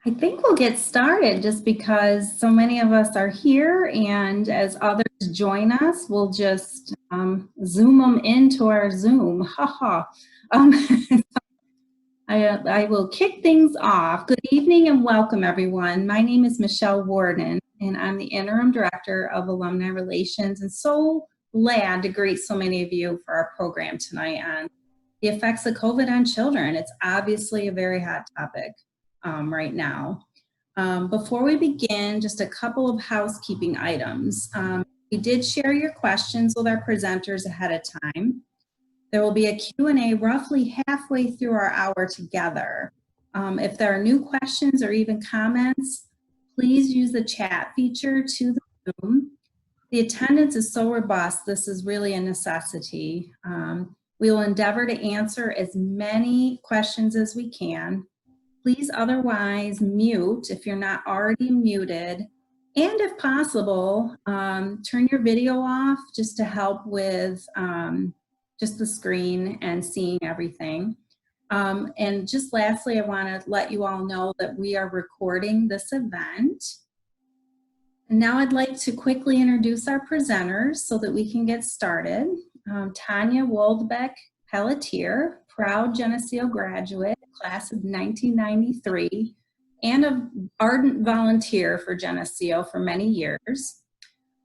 I think we'll get started just because so many of us are here, and as others join us, we'll just zoom them into our Zoom. Haha. I will kick things off. Good evening and welcome, everyone. My name is Michele Warden, and I'm the Interim Director of Alumni Relations, and so glad to greet so many of you for our program tonight on the effects of COVID on children. It's obviously a very hot topic right now. Before we begin, just a couple of housekeeping items. We did share your questions with our presenters ahead of time. There will be a Q&A roughly halfway through our hour together. If there are new questions or even comments, please use the chat feature to the Zoom. The attendance is so robust, this is really a necessity. We will endeavor to answer as many questions as we can. Please otherwise mute if you're not already muted. And if possible, turn your video off just to help with just the screen and seeing everything. And just lastly, I want to let you all know that we are recording this event. And now I'd like to quickly introduce our presenters so that we can get started. Tanya Woldbeck Pellettiere, proud Geneseo graduate, class of 1993, and an ardent volunteer for Geneseo for many years.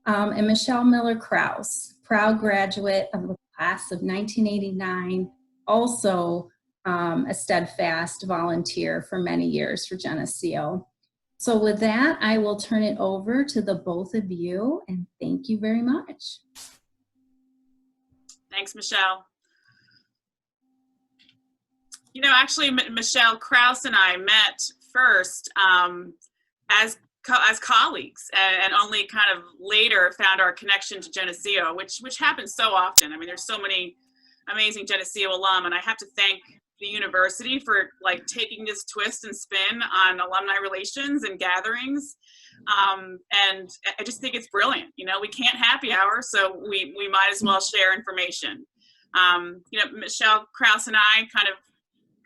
And Michele Miller Krause, proud graduate of the class of 1989, also a steadfast volunteer for many years for Geneseo. So with that, I will turn it over to the both of you, and thank you very much. Thanks, Michele. You know, actually, Michele Krause and I met first as colleagues, and only kind of later found our connection to Geneseo, which happens so often. I mean, there's so many amazing Geneseo alum, and I have to thank the university for like taking this twist and spin on alumni relations and gatherings. And I just think it's brilliant. You know, we can't happy hour, so we might as well share information. You know, Michele Krause and I kind of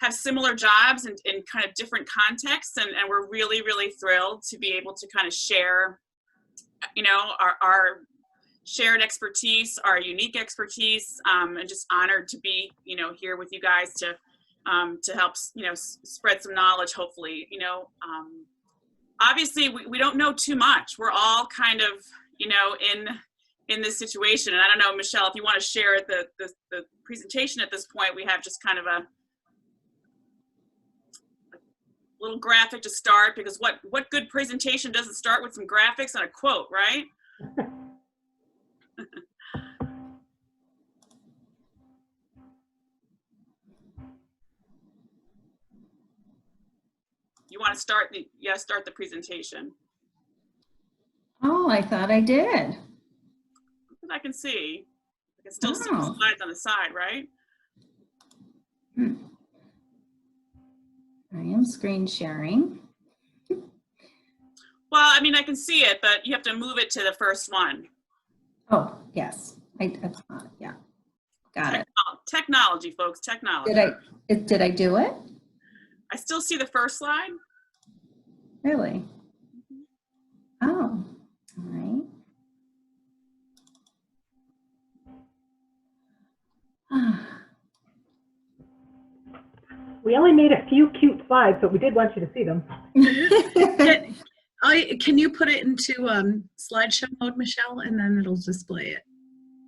have similar jobs in kind of different contexts, and we're really, really thrilled to be able to kind of share, you know, our shared expertise, our unique expertise, and just honored to be, you know, here with you guys to help, you know, spread some knowledge, hopefully. You know, obviously we don't know too much. We're all kind of, you know, in this situation. And I don't know, Michele, if you want to share the presentation at this point. We have just kind of a little graphic to start, because what good presentation doesn't start with some graphics and a quote, right? You want to start start the presentation. Oh, I thought I did. I can see. I can still see the slides on the side, right? I am screen sharing. Well, I mean, I can see it, but you have to move it to the first one. Oh, yes. Yeah. Got it. Technology, folks, technology. Did I do it? I still see the first slide. Really? Oh, all right. We only made a few cute slides, but we did want you to see them. Can you put it into slideshow mode, Michele, and then it'll display it?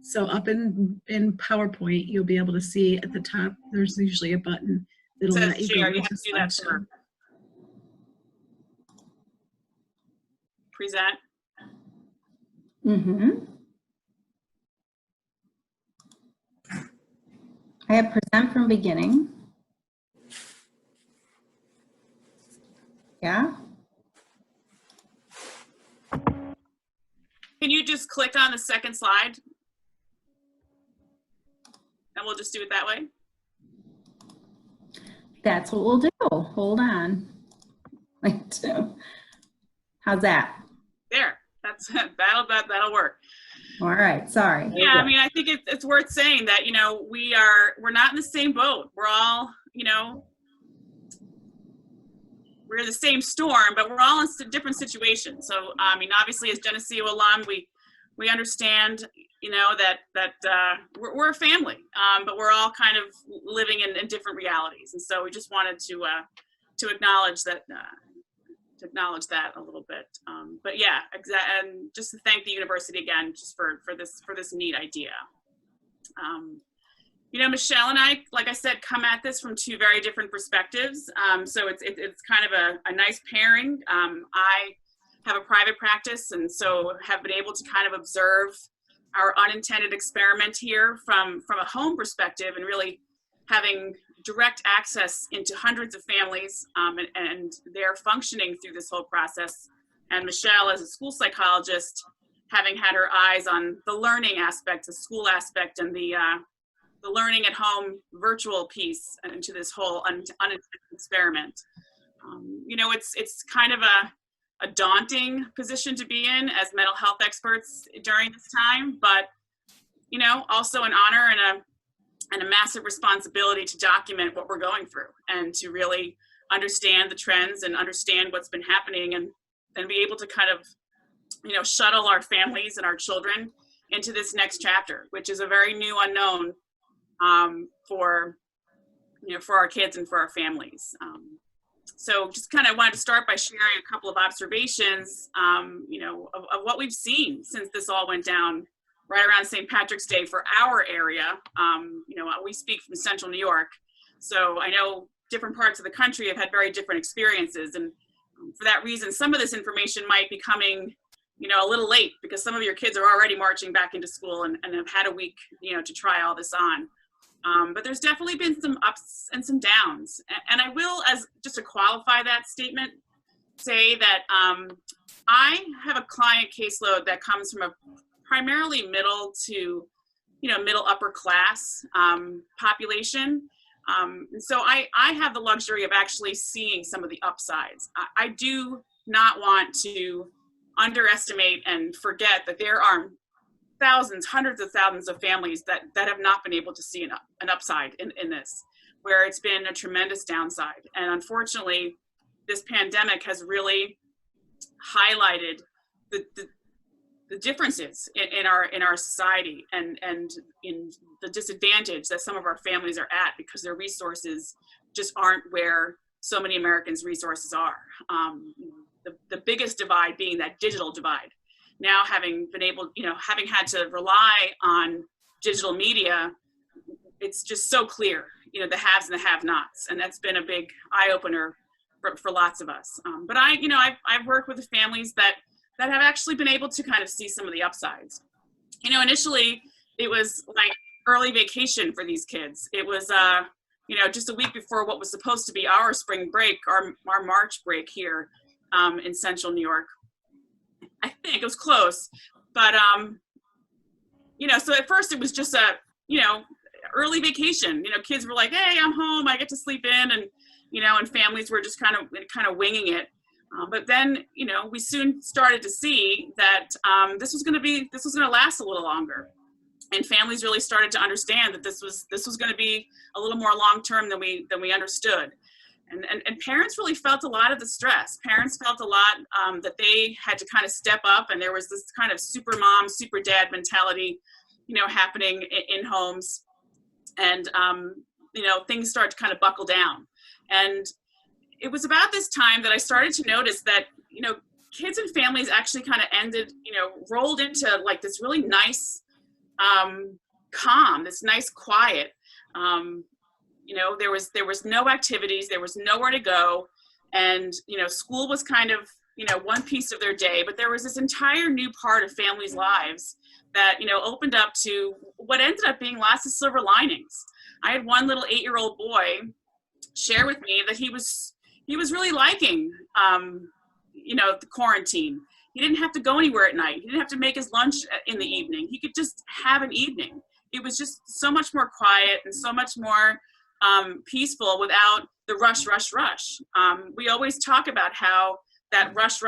So up in PowerPoint, you'll be able to see at the top, there's usually a button that'll let you go into slideshow. Present. I have present from beginning. Yeah. Can you just click on the second slide? And we'll just do it that way. That's what we'll do. Hold on. How's that? There. That'll work. All right. Sorry. Yeah, I mean, I think it's worth saying that, you know, we're not in the same boat. We're all, you know, we're in the same storm, but we're all in different situations. So, I mean, obviously as Geneseo alum, we understand, you know, that we're a family, but we're all kind of living in different realities. And so we just wanted to acknowledge that, a little bit. But yeah, and just to thank the university again, just for this neat idea. You know, Michele and I, like I said, come at this from two very different perspectives. So it's kind of a nice pairing. I have a private practice, and so have been able to kind of observe our unintended experiment here from a home perspective, and really having direct access into hundreds of families, and they're functioning through this whole process. And Michele, as a school psychologist, having had her eyes on the learning aspect, the school aspect, and the learning at home virtual piece into this whole unintended experiment. You know, it's kind of a daunting position to be in as mental health experts during this time, but, you know, also an honor and a massive responsibility to document what we're going through and to really understand the trends and understand what's been happening, and be able to kind of, you know, shuttle our families and our children into this next chapter, which is a very new unknown for our kids and for our families. So just kind of wanted to start by sharing a couple of observations, you know, of what we've seen since this all went down right around St. Patrick's Day for our area. You know, we speak from Central New York, so I know different parts of the country have had very different experiences, and for that reason, some of this information might be coming, you know, a little late, because some of your kids are already marching back into school and have had a week, you know, to try all this on. But there's definitely been some ups and some downs. And I will, as just to qualify that statement, say that I have a client caseload that comes from a primarily middle to, you know, middle upper class population. And so I have the luxury of actually seeing some of the upsides. I do not want to underestimate and forget that there are thousands, hundreds of thousands of families that have not been able to see an upside in this, where it's been a tremendous downside. And unfortunately, this pandemic has really highlighted the differences in our society, and in the disadvantage that some of our families are at because their resources just aren't where so many Americans' resources are. The biggest divide being that digital divide. Now, having been able, you know, having had to rely on digital media, it's just so clear, you know, the haves and the have-nots, and that's been a big eye-opener for lots of us. But I've worked with the families that have actually been able to kind of see some of the upsides. You know, initially it was like early vacation for these kids. It was, you know, just a week before what was supposed to be our spring break, our March break here in Central New York. I think it was close, but, you know, so at first it was just a, you know, early vacation. You know, kids were like, hey, I'm home, I get to sleep in, and, you know, and families were just kind of winging it. But then, you know, we soon started to see that this was going to last a little longer, and families really started to understand that this was going to be a little more long term than we understood, and parents really felt a lot of the stress. Parents felt a lot that they had to kind of step up, and there was this kind of super mom, super dad mentality, you know, happening in homes, and you know, things start to kind of buckle down. And it was about this time that I started to notice that, you know, kids and families actually kind of rolled into like this really nice calm, this nice quiet. You know, there was no activities, there was nowhere to go, and, you know, school was kind of, you know, one piece of their day, but there was this entire new part of families' lives that, you know, opened up to what ended up being lots of silver linings. I had one little 8-year-old boy share with me that he was really liking, you know, the quarantine. He didn't have to go anywhere at night. He didn't have to make his lunch in the evening. He could just have an evening. It was just so much more quiet and so much more peaceful without the rush. We always talk about how that rush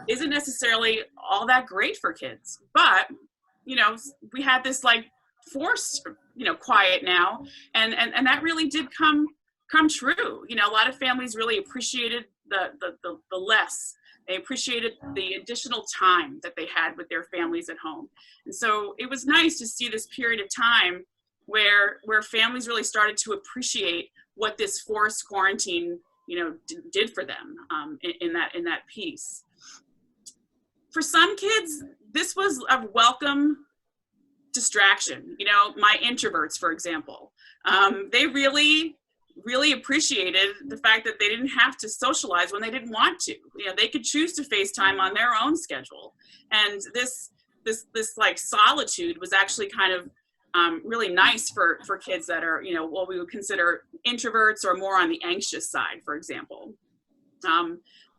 isn't necessarily all that great for kids, but, you know, we had this like forced, you know, quiet now, and that really did come true. You know, a lot of families really appreciated the less. They appreciated the additional time that they had with their families at home. And so it was nice to see this period of time where families really started to appreciate what this forced quarantine, did for them in that piece. For some kids, this was a welcome distraction. My introverts, for example, they really appreciated the fact that they didn't have to socialize when they didn't want to. They could choose to FaceTime on their own schedule. And this like solitude was actually kind of really nice for kids that are, what we would consider introverts or more on the anxious side, for example.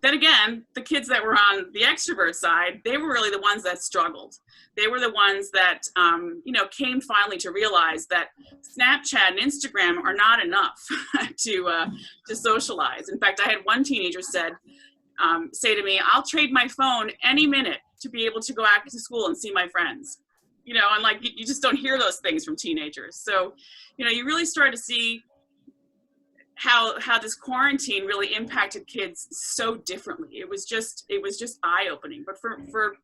Then again, the kids that were on the extrovert side, they were really the ones that struggled. They were the ones that, came finally to realize that Snapchat and Instagram are not enough to socialize. In fact, I had one teenager say to me, "I'll trade my phone any minute to be able to go back to school and see my friends." And like, you just don't hear those things from teenagers. So, you really started to see how this quarantine really impacted kids so differently. It was just eye-opening. But for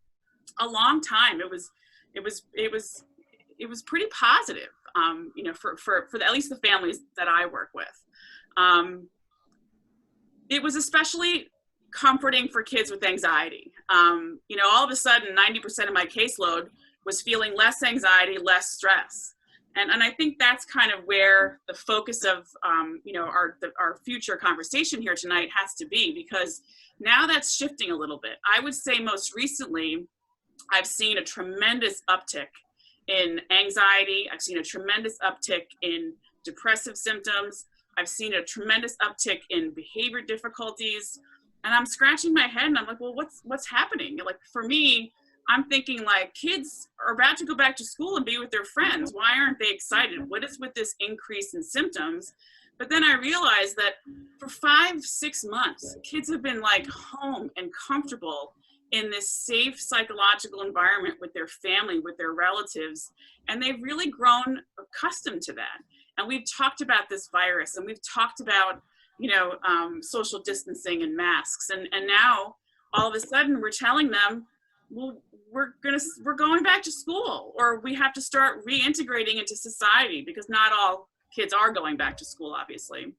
a long time, it was pretty positive. For at least the families that I work with. It was especially comforting for kids with anxiety. All of a sudden, 90% of my caseload was feeling less anxiety, less stress. And I think that's kind of where the focus of our future conversation here tonight has to be, because now that's shifting a little bit. I would say most recently, I've seen a tremendous uptick in anxiety. I've seen a tremendous uptick in depressive symptoms. I've seen a tremendous uptick in behavior difficulties. And I'm scratching my head and I'm like, well, what's happening? Like, for me, I'm thinking like, kids are about to go back to school and be with their friends. Why aren't they excited? What is with this increase in symptoms? But then I realized that for 5-6 months, kids have been like home and comfortable in this safe psychological environment with their family, with their relatives, and they've really grown accustomed to that. And we've talked about this virus, and we've talked about, social distancing and masks, and now all of a sudden we're telling them, well, we're going back to school, or we have to start reintegrating into society, because not all kids are going back to school, obviously.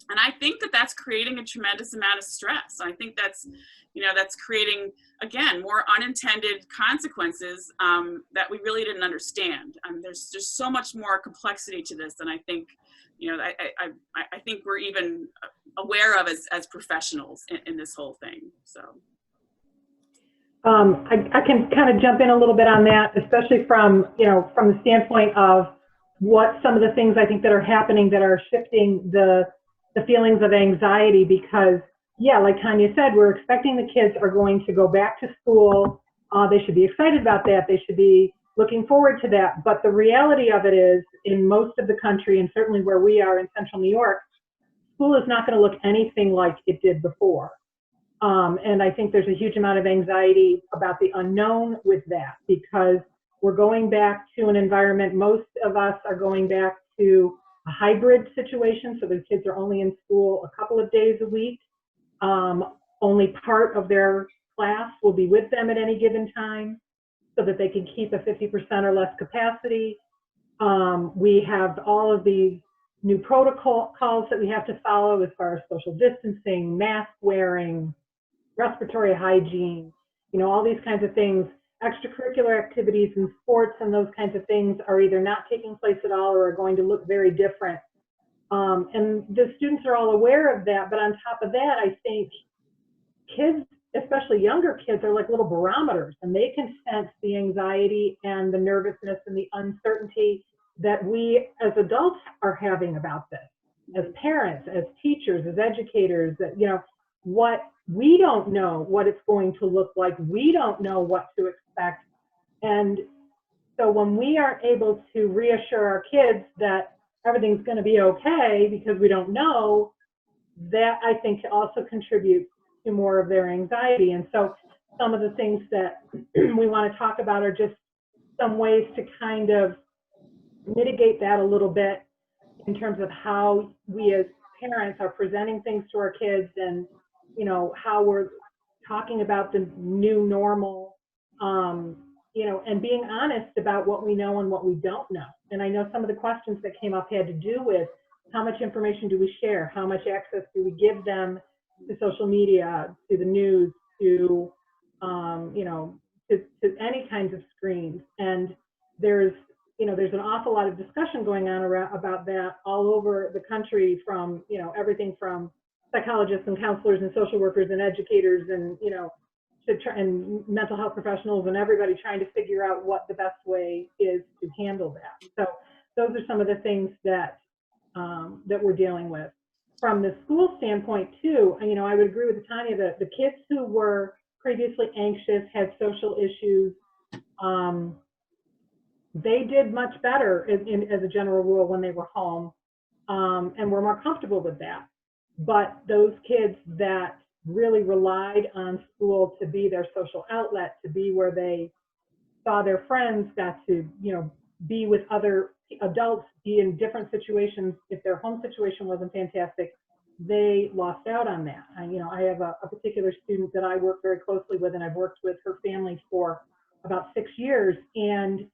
And I think that that's creating a tremendous amount of stress. I think that's creating, again, more unintended consequences that we really didn't understand. There's just so much more complexity to this than I think, I think we're even aware of as professionals in this whole thing. So. I can kind of jump in a little bit on that, especially from the standpoint of what some of the things I think that are happening that are shifting the feelings of anxiety, because like Tanya said, we're expecting the kids are going to go back to school. They should be excited about that. They should be looking forward to that. But the reality of it is, in most of the country, and certainly where we are in central New York, school is not going to look anything like it did before. And I think there's a huge amount of anxiety about the unknown with that, because we're going back to an environment, most of us are going back to a hybrid situation, so the kids are only in school a couple of days a week. Only part of their class will be with them at any given time, so that they can keep a 50% or less capacity. We have all of these new protocols that we have to follow as far as social distancing, mask wearing, respiratory hygiene, all these kinds of things. Extracurricular activities and sports and those kinds of things are either not taking place at all or are going to look very different. And the students are all aware of that, but on top of that, I think kids, especially younger kids, are like little barometers, and they can sense the anxiety and the nervousness and the uncertainty that we as adults are having about this, as parents, as teachers, as educators, that, what we don't know what it's going to look like. We don't know what to expect. And so when we are able to reassure our kids that everything's going to be okay because we don't know, that I think also contributes to more of their anxiety. And so some of the things that we want to talk about are just some ways to kind of mitigate that a little bit in terms of how we as parents are presenting things to our kids, and how we're talking about the new normal, and being honest about what we know and what we don't know. And I know some of the questions that came up had to do with how much information do we share? How much access do we give them to social media, to the news, to, to any kinds of screens? And there's an awful lot of discussion going on about that all over the country, from, everything from psychologists and counselors and social workers and educators and, and mental health professionals and everybody trying to figure out what the best way is to handle that. So those are some of the things that that we're dealing with. From the school standpoint too, I would agree with Tanya that the kids who were previously anxious, had social issues, they did much better as a general rule when they were home, and were more comfortable with that. But those kids that really relied on school to be their social outlet, to be where they saw their friends, got to, be with other adults, be in different situations. If their home situation wasn't fantastic, they lost out on that. I have a particular student that I work very closely with, and I've worked with her family for about 6 years. And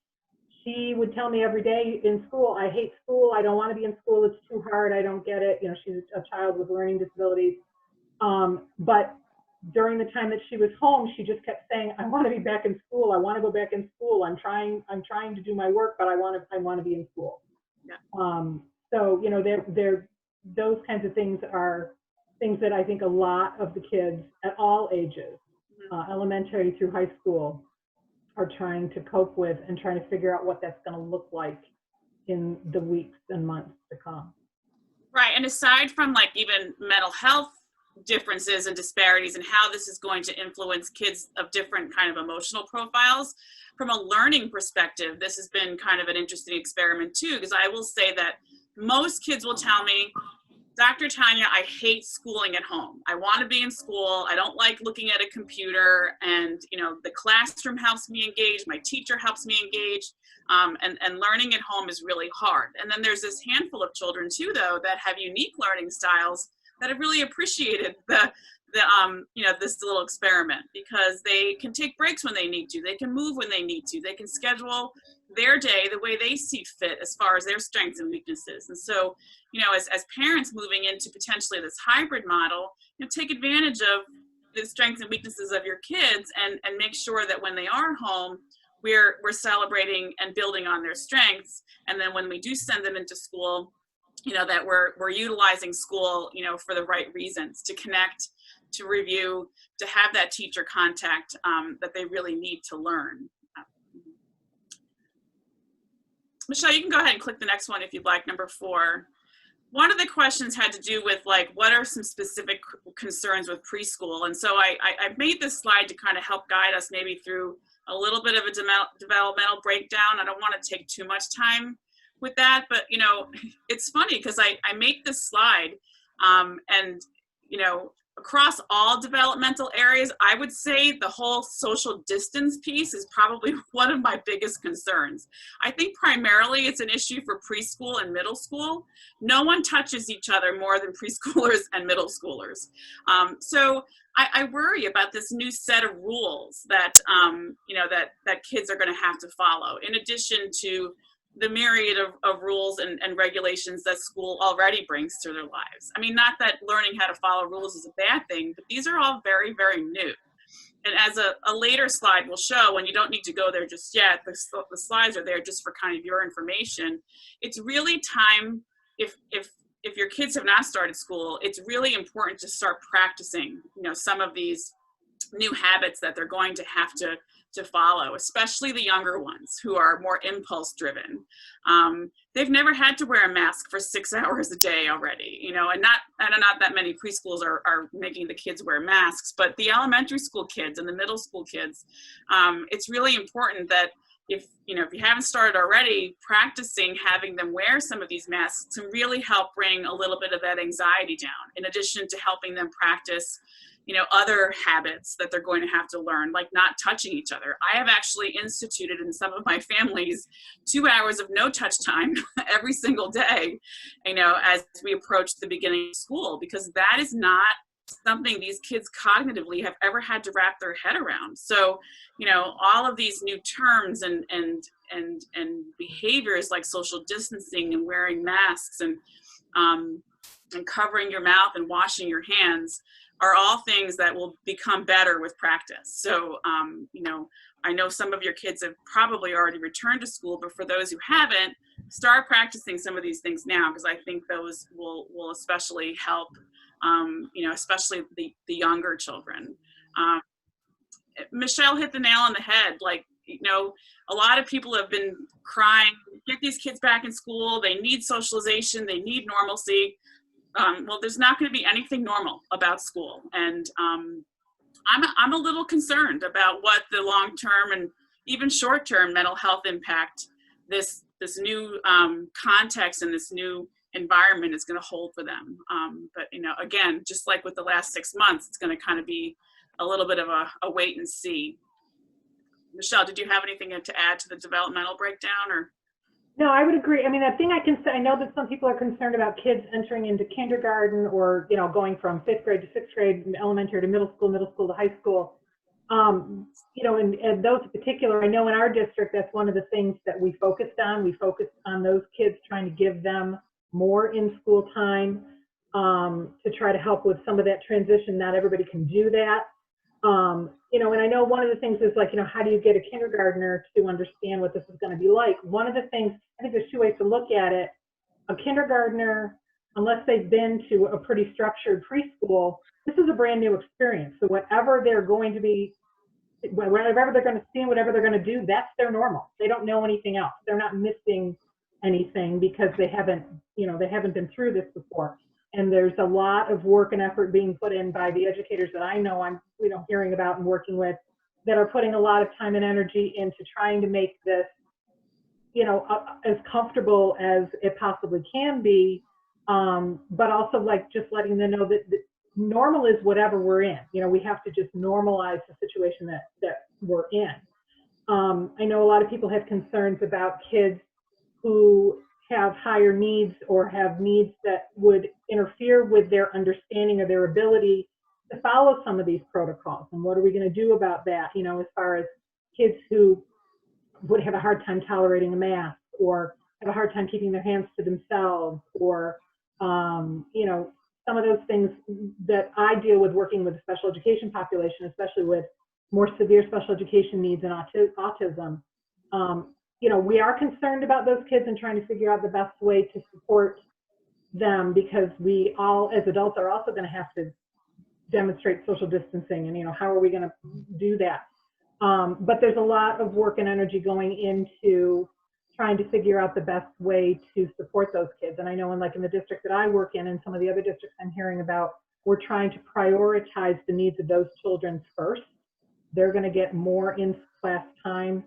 she would tell me every day in school, I hate school. I don't want to be in school. It's too hard. I don't get it. She's a child with learning disabilities. But during the time that she was home, she just kept saying, I want to be back in school. I want to go back in school. I'm trying to do my work, but I want to be in school. Yeah. So, those kinds of things are things that I think a lot of the kids at all ages, elementary through high school, are trying to cope with and trying to figure out what that's going to look like in the weeks and months to come. Right. And aside from like even mental health differences and disparities and how this is going to influence kids of different kind of emotional profiles, from a learning perspective, this has been kind of an interesting experiment too, because I will say that most kids will tell me, Dr. Tanya, I hate schooling at home. I want to be in school. I don't like looking at a computer, and the classroom helps me engage. My teacher helps me engage, and learning at home is really hard. And then there's this handful of children too, though, that have unique learning styles that have really appreciated this little experiment, because they can take breaks when they need to. They can move when they need to. They can schedule their day the way they see fit as far as their strengths and weaknesses. And so, as parents moving into potentially this hybrid model, take advantage of the strengths and weaknesses of your kids, and make sure that when they are home, we're celebrating and building on their strengths. And then when we do send them into school, that we're utilizing school, for the right reasons, to connect, to review, to have that teacher contact that they really need to learn. Michelle, you can go ahead and click the next one if you'd like, number 4. One of the questions had to do with what are some specific concerns with preschool? And so I've made this slide to kind of help guide us maybe through a little bit of a developmental breakdown. I don't want to take too much time with that, but it's funny because I make this slide and across all developmental areas, I would say the whole social distance piece is probably one of my biggest concerns. I think primarily it's an issue for preschool and middle school. No one touches each other more than preschoolers and middle schoolers. So I worry about this new set of rules that that kids are going to have to follow, in addition to the myriad of rules and regulations that school already brings to their lives. I mean, not that learning how to follow rules is a bad thing, but these are all very, very new. And as a later slide will show, and you don't need to go there just yet, the slides are there just for kind of your information. It's really time, if your kids have not started school, it's really important to start practicing, some of these new habits that they're going to have to follow, especially the younger ones who are more impulse driven. They've never had to wear a mask for 6 hours a day already, and not that many preschools are making the kids wear masks, but the elementary school kids and the middle school kids, it's really important that if you haven't started already, practicing having them wear some of these masks to really help bring a little bit of that anxiety down, in addition to helping them practice other habits that they're going to have to learn, like not touching each other. I have actually instituted in some of my families 2 hours of no touch time every single day, as we approach the beginning of school, because that is not something these kids cognitively have ever had to wrap their head around. So, you know, all of these new terms and behaviors like social distancing and wearing masks and covering your mouth and washing your hands are all things that will become better with practice. So, you know, I know some of your kids have probably already returned to school, but for those who haven't, start practicing some of these things now, because I think those will especially help, you know, especially the younger children. Michele hit the nail on the head. Like, you know, a lot of people have been crying, get these kids back in school. They need socialization. They need normalcy. Well, there's not going to be anything normal about school. And I'm a little concerned about what the long-term and even short-term mental health impact this new context and this new environment is going to hold for them. But, you know, again, just like with the last 6 months, it's going to kind of be a little bit of a wait and see. Michele, did you have anything to add to the developmental breakdown, or? No, I would agree. I mean, the thing I can say, I know that some people are concerned about kids entering into kindergarten or, you know, going from 5th grade to 6th grade, elementary to middle school to high school. You know, and those in particular, I know in our district, that's one of the things that we focused on. We focused on those kids, trying to give them more in-school time to try to help with some of that transition. Not everybody can do that. You know, and I know one of the things is like, you know, how do you get a kindergartner to understand what this is going to be like? One of the things, I think there's two ways to look at it. A kindergartner, unless they've been to a pretty structured preschool, this is a brand new experience. So whatever they're going to be, whatever they're going to see, whatever they're going to do, that's their normal. They don't know anything else. They're not missing anything because they haven't, you know, they haven't been through this before. And there's a lot of work and effort being put in by the educators that I know I'm, you know, hearing about and working with, that are putting a lot of time and energy into trying to make this, you know, as comfortable as it possibly can be, but also like just letting them know that normal is whatever we're in. You know, we have to just normalize the situation that we're in. I know a lot of people have concerns about kids who have higher needs or have needs that would interfere with their understanding or their ability to follow some of these protocols. And what are we going to do about that? You know, as far as kids who would have a hard time tolerating a mask, or have a hard time keeping their hands to themselves, or, you know, some of those things that I deal with working with the special education population, especially with more severe special education needs and autism. You know, we are concerned about those kids and trying to figure out the best way to support them, because we all, as adults, are also going to have to demonstrate social distancing, and, you know, how are we going to do that? But there's a lot of work and energy going into trying to figure out the best way to support those kids. And I know in the district that I work in and some of the other districts I'm hearing about, we're trying to prioritize the needs of those children first. They're going to get more in-class time.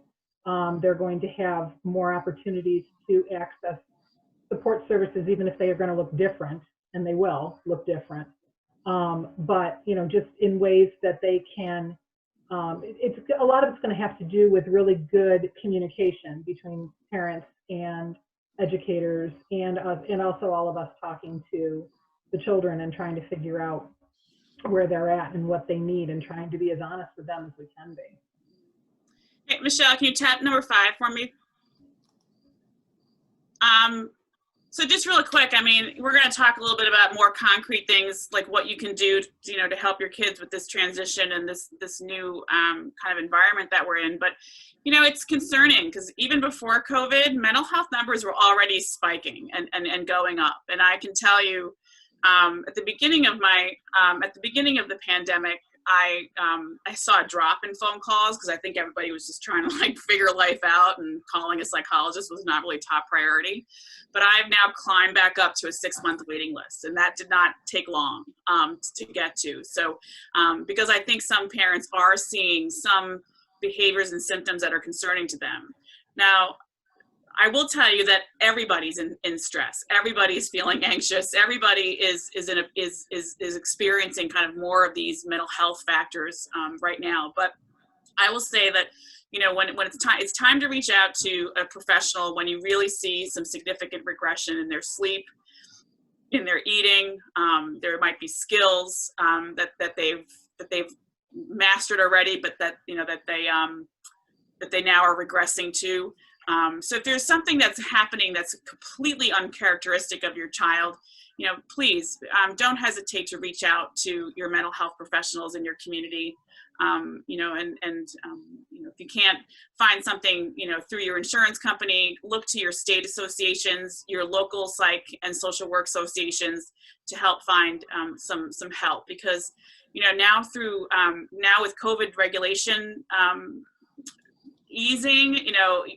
They're going to have more opportunities to access support services, even if they are going to look different, and they will look different. But, you know, just in ways that they can, it's a lot of it's going to have to do with really good communication between parents and educators and us, and also all of us talking to the children and trying to figure out where they're at and what they need, and trying to be as honest with them as we can be. Hey, Michele, can you tap number 5 for me? So just really quick, I mean, we're going to talk a little bit about more concrete things, like what you can do, you know, to help your kids with this transition and this new kind of environment that we're in. But, you know, it's concerning because even before COVID, mental health numbers were already spiking and going up. And I can tell you, at the beginning of the pandemic, I saw a drop in phone calls because I think everybody was just trying to like figure life out, and calling a psychologist was not really top priority. But I've now climbed back up to a 6-month waiting list, and that did not take long to get to. So because I think some parents are seeing some behaviors and symptoms that are concerning to them. Now, I will tell you that everybody's in stress. Everybody's feeling anxious. Everybody is experiencing kind of more of these mental health factors right now. But I will say that, you know, when it's time to reach out to a professional when you really see some significant regression in their sleep, in their eating. There might be skills that they've mastered already, but that they now are regressing to. So if there's something that's happening that's completely uncharacteristic of your child, please don't hesitate to reach out to your mental health professionals in your community. If you can't find something, through your insurance company, look to your state associations, your local psych and social work associations to help find some help, because, now with COVID regulation easing,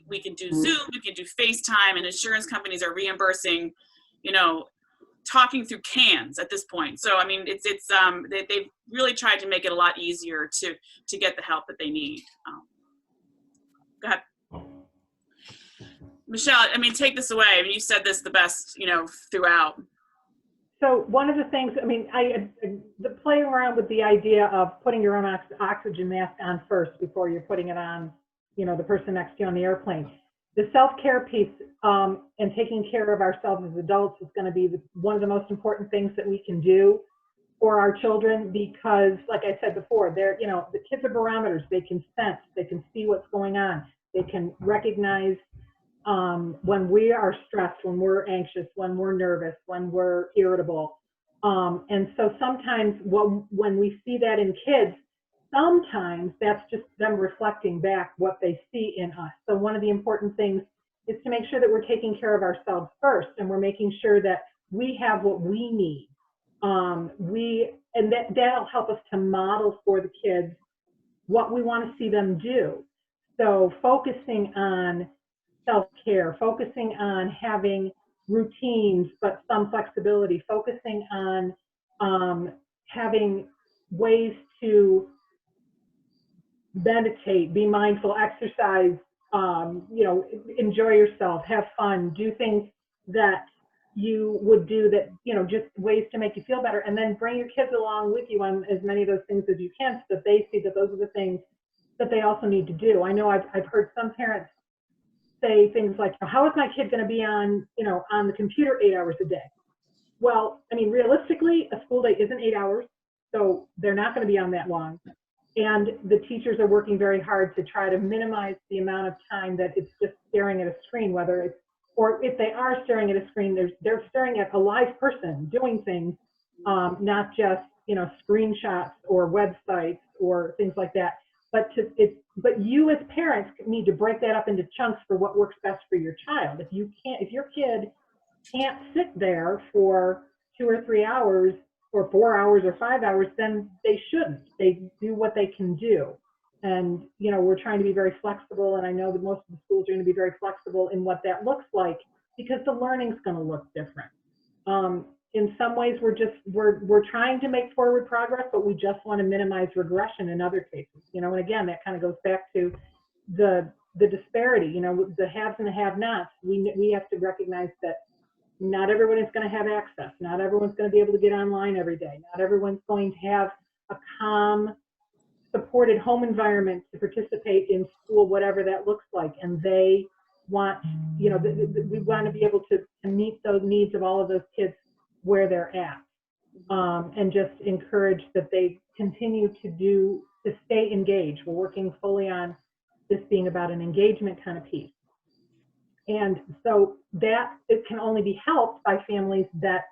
we can do Zoom, we can do FaceTime, and insurance companies are reimbursing, talking through cans at this point. So, I mean, they've really tried to make it a lot easier to get the help that they need. Go ahead. Michelle, I mean, take this away. I mean, you said this the best, throughout. So one of the things, I mean, the playing around with the idea of putting your own oxygen mask on first before you're putting it on, the person next to you on the airplane. The self-care piece and taking care of ourselves as adults is going to be one of the most important things that we can do for our children, because, like I said before, the kids are barometers. They can sense, they can see what's going on. They can recognize when we are stressed, when we're anxious, when we're nervous, when we're irritable. And so sometimes when we see that in kids, sometimes that's just them reflecting back what they see in us. So one of the important things is to make sure that we're taking care of ourselves first, and we're making sure that we have what we need. That'll help us to model for the kids what we want to see them do. So focusing on self-care, focusing on having routines, but some flexibility, focusing on having ways to meditate, be mindful, exercise, enjoy yourself, have fun, do things that you would do that, just ways to make you feel better, and then bring your kids along with you on as many of those things as you can, so that they see that those are the things that they also need to do. I know I've heard some parents say things like, how is my kid going to be on the computer 8 hours a day? Well, I mean, realistically, a school day isn't 8 hours, so they're not going to be on that long. And the teachers are working very hard to try to minimize the amount of time that it's just staring at a screen, or if they are staring at a screen, they're staring at a live person doing things, not just, screenshots or websites or things like that. But you as parents need to break that up into chunks for what works best for your child. If your kid can't sit there for 2 or 3 hours or 4 hours or 5 hours, then they shouldn't. They do what they can do. And, we're trying to be very flexible, and I know that most of the schools are going to be very flexible in what that looks like, because the learning's going to look different. In some ways, we're trying to make forward progress, but we just want to minimize regression in other cases. And again, that kind of goes back to the disparity, the haves and the have-nots. We have to recognize that not everyone is going to have access. Not everyone's going to be able to get online every day. Not everyone's going to have a calm, supported home environment to participate in school, whatever that looks like. And they want, we want to be able to meet those needs of all of those kids where they're at, and just encourage that they continue to stay engaged. We're working fully on this being about an engagement kind of piece. And so that it can only be helped by families that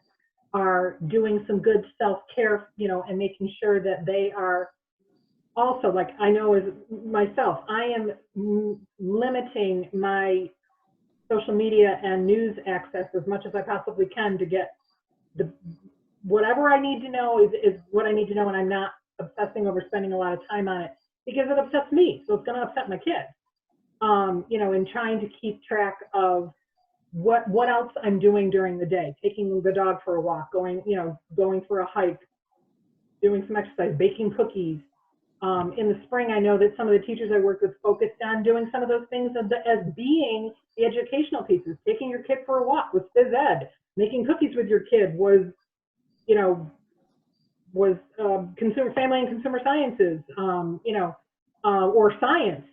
are doing some good self-care, and making sure that they are also, like I know as myself, I am limiting my social media and news access as much as I possibly can to get whatever I need to know is what I need to know, and I'm not obsessing over spending a lot of time on it, because it upsets me, so it's going to upset my kids. And trying to keep track of what else I'm doing during the day, taking the dog for a walk, going for a hike, doing some exercise, baking cookies. In the spring, I know that some of the teachers I work with focused on doing some of those things as being the educational pieces. Taking your kid for a walk was phys ed. Making cookies with your kid was consumer family and consumer sciences, or science,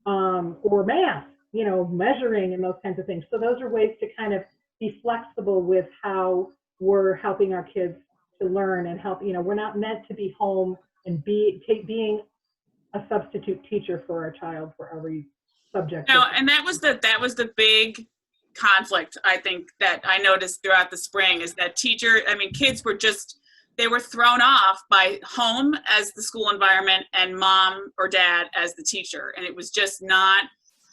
or math, measuring and those kinds of things. So those are ways to kind of be flexible with how we're helping our kids to learn and help. You know, we're not meant to be home and being a substitute teacher for our child for every subject. No, and that was the big conflict, I think, that I noticed throughout the spring, is that kids were they were thrown off by home as the school environment and mom or dad as the teacher. And it was just not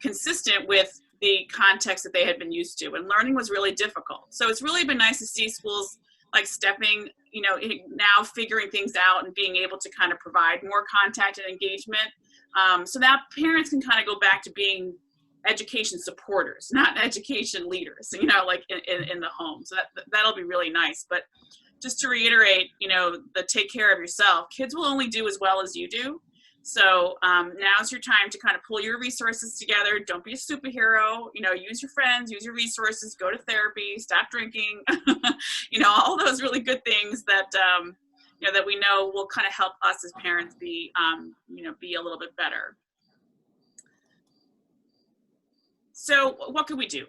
consistent with the context that they had been used to. And learning was really difficult. So it's really been nice to see schools like stepping, now figuring things out and being able to kind of provide more contact and engagement. So now parents can kind of go back to being education supporters, not education leaders, like in the home. So that'll be really nice. But just to reiterate, the take care of yourself. Kids will only do as well as you do. So now's your time to kind of pull your resources together. Don't be a superhero. Use your friends, use your resources, go to therapy, stop drinking. All those really good things that that we know will kind of help us as parents be a little bit better. So what can we do?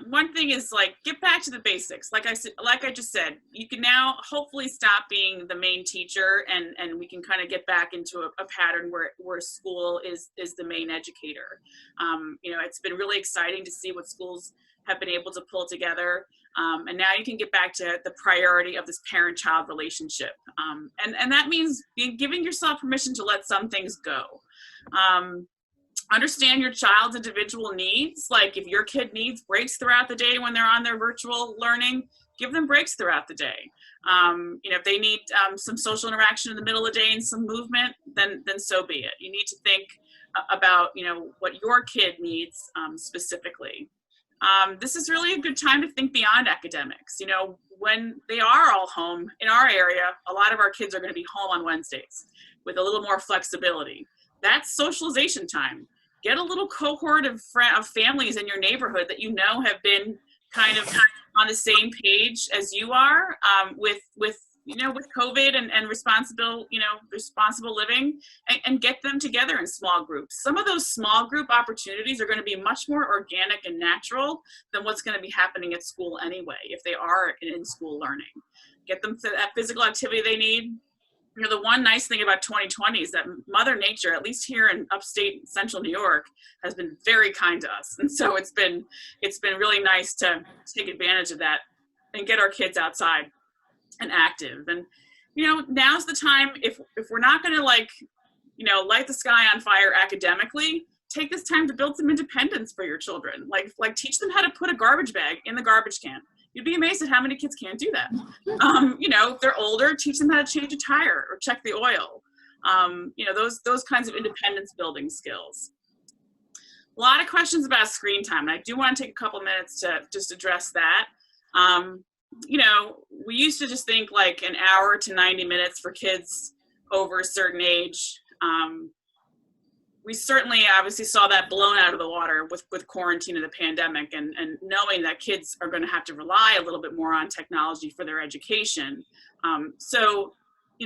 One thing is get back to the basics. Like I just said, you can now hopefully stop being the main teacher, and we can kind of get back into a pattern where school is the main educator. It's been really exciting to see what schools have been able to pull together. And now you can get back to the priority of this parent-child relationship. And that means giving yourself permission to let some things go. Understand your child's individual needs. Like if your kid needs breaks throughout the day when they're on their virtual learning, give them breaks throughout the day. If they need some social interaction in the middle of the day and some movement, then so be it. You need to think about what your kid needs specifically. This is really a good time to think beyond academics. When they are all home in our area, a lot of our kids are going to be home on Wednesdays with a little more flexibility. That's socialization time. Get a little cohort of families in your neighborhood that have been kind of on the same page as you are with COVID and responsible living, and get them together in small groups. Some of those small group opportunities are going to be much more organic and natural than what's going to be happening at school anyway, if they are in school learning. Get them to that physical activity they need. The one nice thing about 2020 is that Mother Nature, at least here in upstate central New York, has been very kind to us. And so it's been really nice to take advantage of that and get our kids outside and active. And, now's the time, if we're not going to light the sky on fire academically, take this time to build some independence for your children. Like teach them how to put a garbage bag in the garbage can. You'd be amazed at how many kids can't do that. If they're older, teach them how to change a tire or check the oil. Those kinds of independence building skills. A lot of questions about screen time, and I do want to take a couple minutes to just address that. We used to just think like an hour to 90 minutes for kids over a certain age. We certainly obviously saw that blown out of the water with quarantine and the pandemic, and knowing that kids are going to have to rely a little bit more on technology for their education. So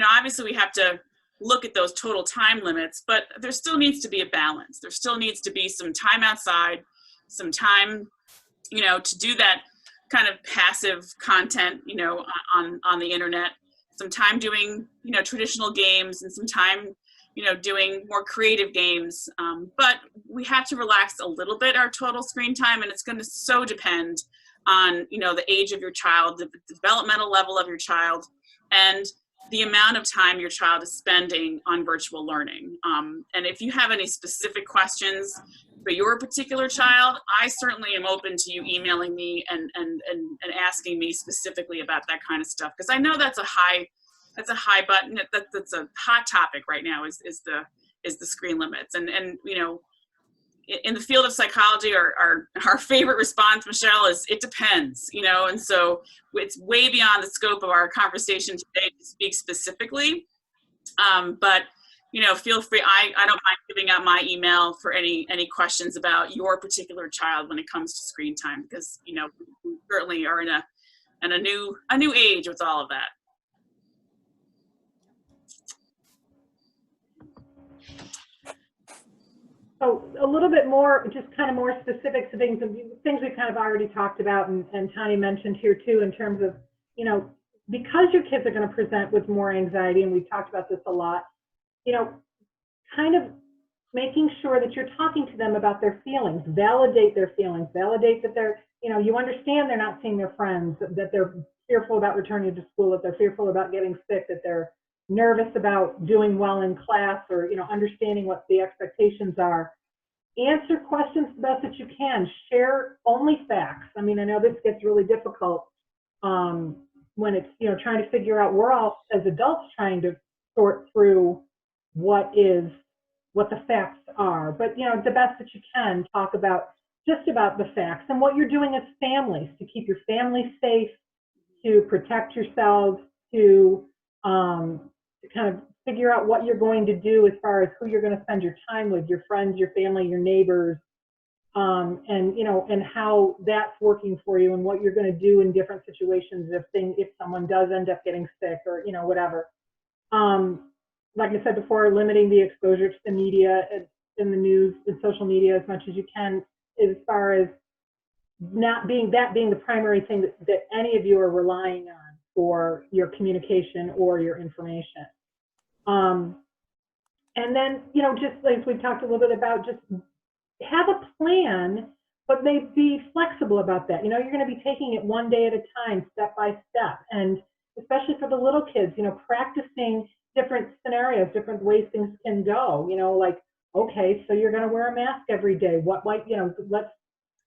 obviously we have to look at those total time limits, but there still needs to be a balance. There still needs to be some time outside, some time, to do that kind of passive content, on the internet, some time doing, traditional games, and some time doing more creative games, but we have to relax a little bit our total screen time, and it's going to so depend on the age of your child, the developmental level of your child, and the amount of time your child is spending on virtual learning. And if you have any specific questions for your particular child, I certainly am open to you emailing me and asking me specifically about that kind of stuff, because I know that's a high button. That's a hot topic right now is the screen limits. And in the field of psychology, our favorite response, Michelle, is it depends, and so it's way beyond the scope of our conversation today to speak specifically. But feel free. I don't mind giving out my email for any questions about your particular child when it comes to screen time, because we certainly are in a new age with all of that. So a little bit more, just kind of more specifics of things we kind of already talked about, and Tanya mentioned here too, in terms of you know, because your kids are going to present with more anxiety, and we've talked about this a lot, you know, kind of making sure that you're talking to them about their feelings, validate their feelings, validate that they're, you know, you understand they're not seeing their friends, that they're fearful about returning to school, that they're fearful about getting sick, that they're nervous about doing well in class, or, you know, understanding what the expectations are. Answer questions the best that you can. Share only facts. I mean, I know this gets really difficult when it's, you know, trying to figure out, we're all as adults trying to sort through what the facts are. But, you know, the best that you can, talk about just about the facts and what you're doing as families to keep your family safe, to protect yourselves, to kind of figure out what you're going to do as far as who you're going to spend your time with, your friends, your family, your neighbors, and, you know, and how that's working for you, and what you're going to do in different situations if someone does end up getting sick, or, you know, whatever. Like I said before, limiting the exposure to the media and the news and social media as much as you can, as far as not being the primary thing that any of you are relying on for your communication or your information. And then, you know, just like we've talked a little bit about, just have a plan, but be flexible about that. You know, you're going to be taking it one day at a time, step by step. And especially for the little kids, you know, practicing different scenarios, different ways things can go. You know, like, okay, so you're going to wear a mask every day. What might, you know, let's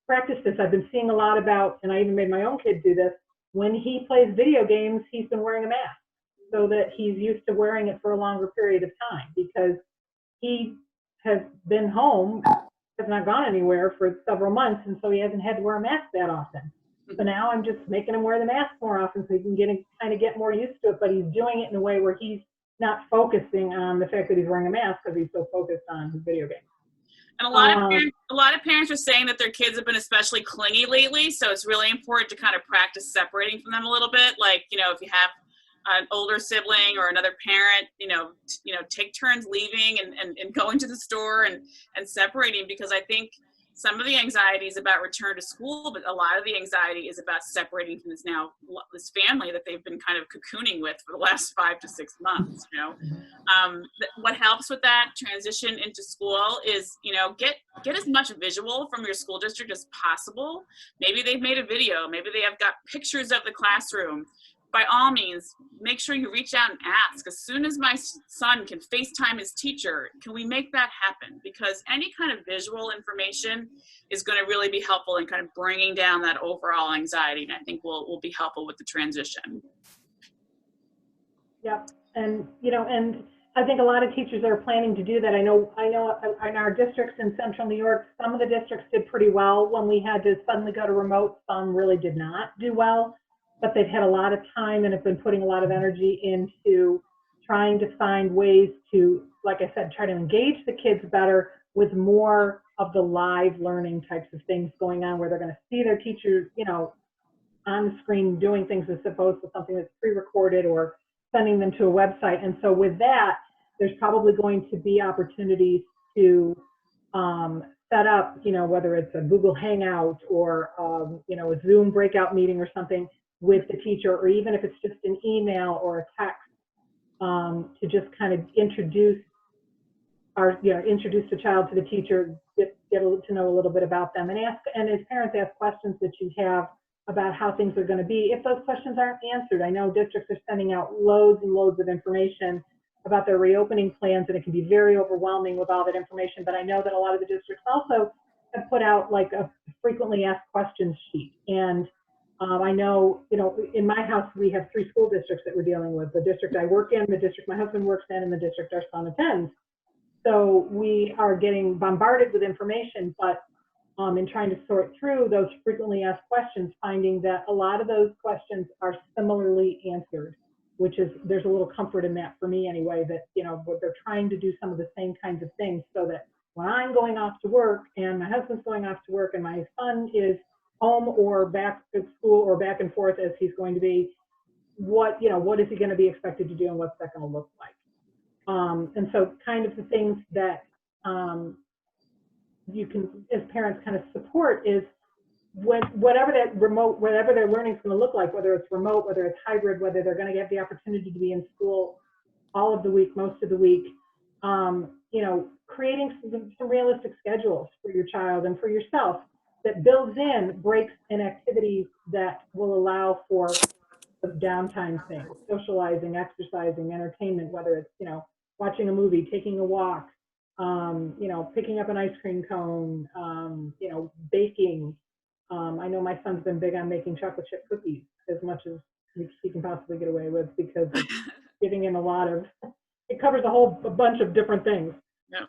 practice this. I've been seeing a lot about, and I even made my own kid do this, when he plays video games, he's been wearing a mask, so that he's used to wearing it for a longer period of time, because he has been home, has not gone anywhere for several months, and so he hasn't had to wear a mask that often. So now I'm just making him wear the mask more often, so he can kind of get more used to it, but he's doing it in a way where he's not focusing on the fact that he's wearing a mask, because he's so focused on his video game. And a lot of parents are saying that their kids have been especially clingy lately, so it's really important to kind of practice separating from them a little bit. Like, you know, if you have an older sibling or another parent, you know, take turns leaving and going to the store and separating, because I think some of the anxiety is about return to school, but a lot of the anxiety is about separating from this family that they've been kind of cocooning with for the last 5 to 6 months, you know. What helps with that transition into school is, you know, get as much visual from your school district as possible. Maybe they've made a video, maybe they have got pictures of the classroom. By all means, make sure you reach out and ask. As soon as my son can FaceTime his teacher, can we make that happen? Because any kind of visual information is going to really be helpful in kind of bringing down that overall anxiety, and I think will be helpful with the transition. Yep, and, you know, and I think a lot of teachers are planning to do that. I know in our districts in Central New York, some of the districts did pretty well when we had to suddenly go to remote. Some really did not do well. But they've had a lot of time and have been putting a lot of energy into trying to find ways to, like I said, try to engage the kids better with more of the live learning types of things going on, where they're going to see their teachers, you know, on the screen doing things as opposed to something that's pre-recorded or sending them to a website. And so with that, there's probably going to be opportunities to set up, you know, whether it's a Google Hangout or, you know, a Zoom breakout meeting or something with the teacher, or even if it's just an email or a text, to just kind of introduce the child to the teacher, get to know a little bit about them, and as parents, ask questions that you have about how things are going to be. If those questions aren't answered, I know districts are sending out loads and loads of information about their reopening plans, and it can be very overwhelming with all that information. But I know that a lot of the districts also have put out like a frequently asked questions sheet. And I know, you know, in my house, we have 3 school districts that we're dealing with: the district I work in, the district my husband works in, and the district our son attends. So we are getting bombarded with information, but in trying to sort through those frequently asked questions, finding that a lot of those questions are similarly answered, which is, there's a little comfort in that for me anyway, that, you know, they're trying to do some of the same kinds of things, so that when I'm going off to work and my husband's going off to work and my son is home or back at school or back and forth as he's going to be, what is he going to be expected to do, and what's that going to look like? And so kind of the things that you can, as parents, kind of support is whatever their learning is going to look like, whether it's remote, whether it's hybrid, whether they're going to get the opportunity to be in school all of the week, most of the week, you know, creating some realistic schedules for your child and for yourself that builds in breaks and activities that will allow for the downtime things, socializing, exercising, entertainment, whether it's, you know, watching a movie, taking a walk, you know, picking up an ice cream cone, you know, baking. I know my son's been big on making chocolate chip cookies as much as he can possibly get away with, because it's giving him a lot of, it covers a bunch of different things. Yep.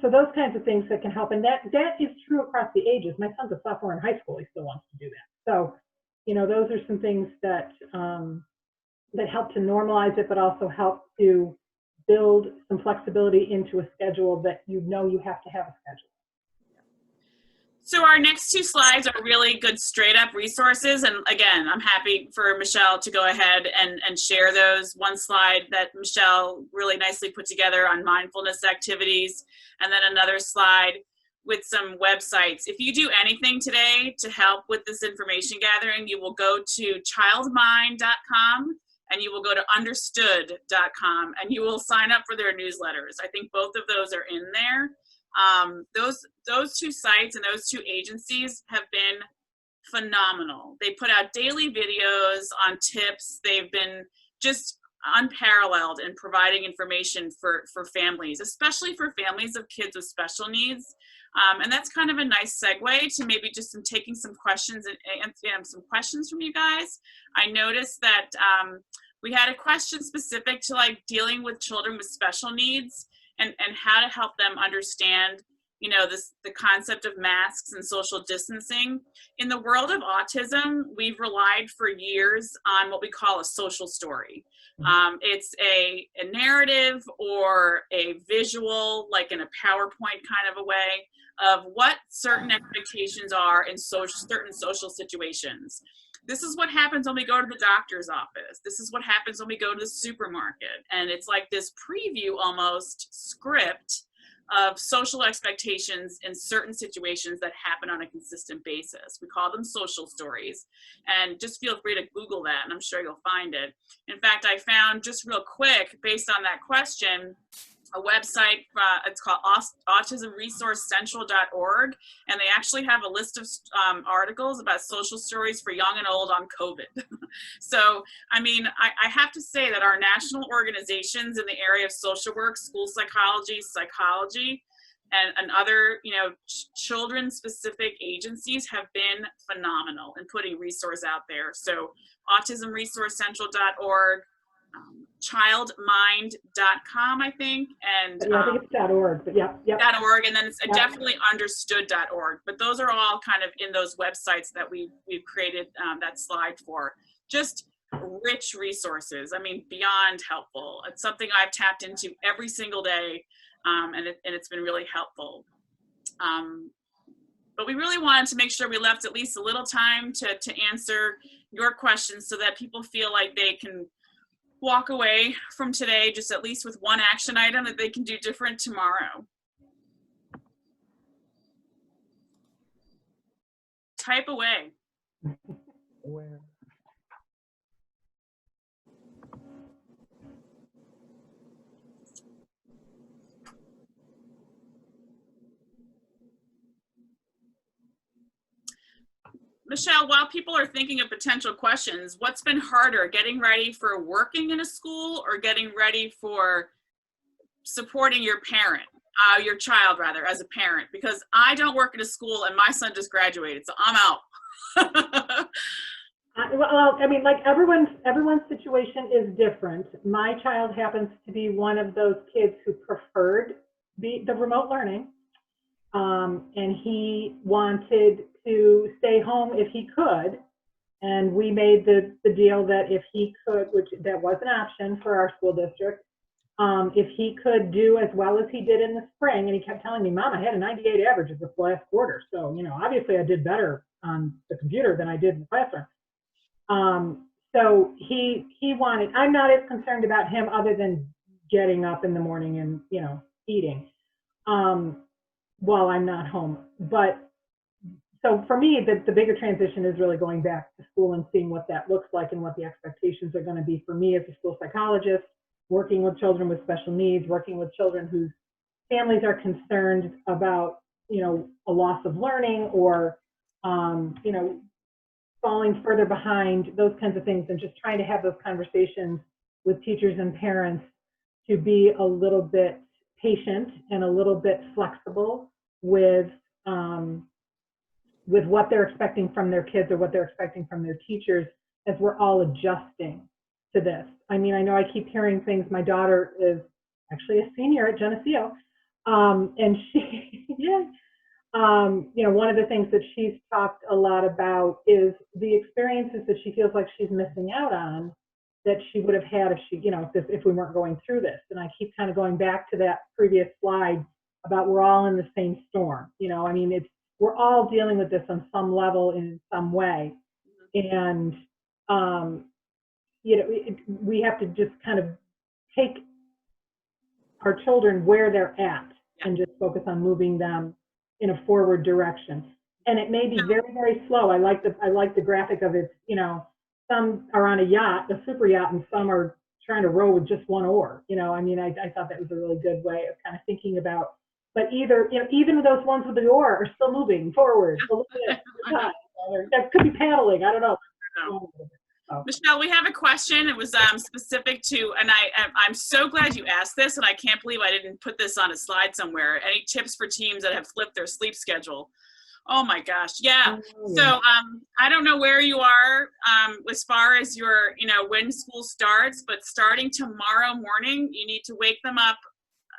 So those kinds of things that can help. And that is true across the ages. My son's a sophomore in high school. He still wants to do that. So, you know, those are some things that, that help to normalize it, but also help to build some flexibility into a schedule that you know you have to have a schedule. So our next two slides are really good straight up resources. And again, I'm happy for Michele to go ahead and share those. One slide that Michele really nicely put together on mindfulness activities, and then another slide with some websites. If you do anything today to help with this information gathering, you will go to childmind.com and you will go to understood.com and you will sign up for their newsletters. I think both of those are in there. Those two sites and those two agencies have been phenomenal. They put out daily videos on tips. They've been just unparalleled in providing information for families, especially for families of kids with special needs. And that's kind of a nice segue to maybe just taking some questions and some questions from you guys. I noticed that we had a question specific to like dealing with children with special needs and how to help them understand, you know, the concept of masks and social distancing. In the world of autism, we've relied for years on what we call a social story. It's a narrative or a visual, like in a PowerPoint kind of a way, of what certain expectations are in certain social situations. This is what happens when we go to the doctor's office. This is what happens when we go to the supermarket. And it's like this preview almost script of social expectations in certain situations that happen on a consistent basis. We call them social stories. And just feel free to Google that, and I'm sure you'll find it. In fact, I found just real quick, based on that question, a website, it's called autismresourcecentral.org, and they actually have a list of articles about social stories for young and old on COVID. So, I mean, I have to say that our national organizations in the area of social work, school psychology, and other, you know, children-specific agencies have been phenomenal in putting resource out there. So, autismresourcecentral.org, childmind.com, I think, and I think it's .org, but yeah. .org, and then it's definitely understood.org. But those are all kind of in those websites that we've created that slide for. Just rich resources. I mean, beyond helpful. It's something I've tapped into every single day, and it's been really helpful. But we really wanted to make sure we left at least a little time to answer your questions so that people feel like they can walk away from today just at least with one action item that they can do different tomorrow. Type away. Michele, while people are thinking of potential questions, what's been harder, getting ready for working in a school or getting ready for supporting your child rather, as a parent? Because I don't work in a school and my son just graduated, so I'm out. Well, I mean, like everyone's situation is different. My child happens to be one of those kids who preferred the remote learning, and he wanted to stay home if he could, and we made the deal that if he could, which that was an option for our school district, if he could do as well as he did in the spring, and he kept telling me, Mom, I had a 98 average at the last quarter, so, you know, obviously I did better on the computer than I did in the classroom. So he wanted, I'm not as concerned about him other than getting up in the morning and, you know, eating while I'm not home. But so for me, the bigger transition is really going back to school and seeing what that looks like and what the expectations are going to be for me as a school psychologist, working with children with special needs, working with children whose families are concerned about, a loss of learning or, falling further behind, those kinds of things, and just trying to have those conversations with teachers and parents to be a little bit patient and a little bit flexible with what they're expecting from their kids or what they're expecting from their teachers as we're all adjusting to this. I mean, I know I keep hearing things. My daughter is actually a senior at Geneseo, and she, one of the things that she's talked a lot about is the experiences that she feels like she's missing out on that she would have had if she, if we weren't going through this. And I keep kind of going back to that previous slide about we're all in the same storm. I mean, we're all dealing with this on some level in some way. And, we have to just kind of take our children where they're at and just focus on moving them in a forward direction. And it may be very, very slow. I like the graphic of it. Some are on a yacht, a super yacht, and some are trying to row with just one oar. I thought that was a really good way of kind of thinking about. But even those ones with the oar are still moving forward a little bit at a time. That could be paddling. I don't know. Michele, we have a question. It was specific to, and I'm so glad you asked this, and I can't believe I didn't put this on a slide somewhere. Any tips for teams that have flipped their sleep schedule? Oh my gosh, yeah. So I don't know where you are as far as your, when school starts, but starting tomorrow morning, you need to wake them up,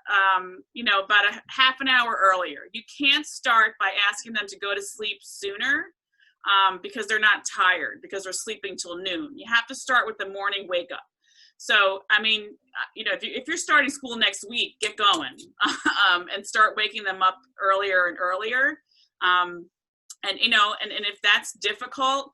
about a half an hour earlier. You can't start by asking them to go to sleep sooner. Because they're not tired, because they're sleeping till noon. You have to start with the morning wake up. So, I mean, if you're starting school next week, get going and start waking them up earlier and earlier. And if that's difficult,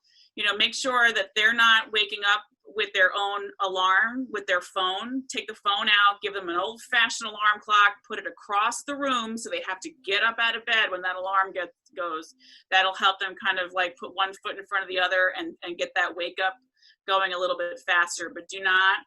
make sure that they're not waking up with their own alarm, with their phone. Take the phone out, give them an old-fashioned alarm clock, put it across the room so they have to get up out of bed when that alarm goes. That'll help them kind of like put one foot in front of the other and get that wake up going a little bit faster. But do not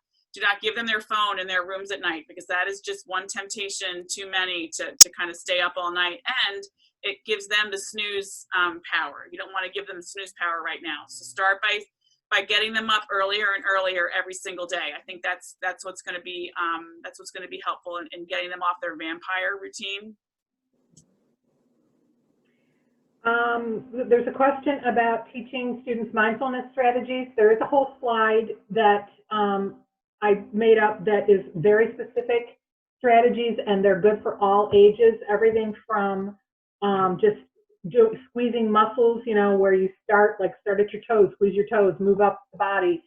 give them their phone in their rooms at night, because that is just one temptation too many to kind of stay up all night, and it gives them the snooze power. You don't want to give them the snooze power right now. So start by getting them up earlier and earlier every single day. I think that's what's going to be helpful in getting them off their vampire routine. There's a question about teaching students mindfulness strategies. There is a whole slide that I made up that is very specific strategies, and they're good for all ages. Everything from just squeezing muscles, where you start at your toes, squeeze your toes, move up the body,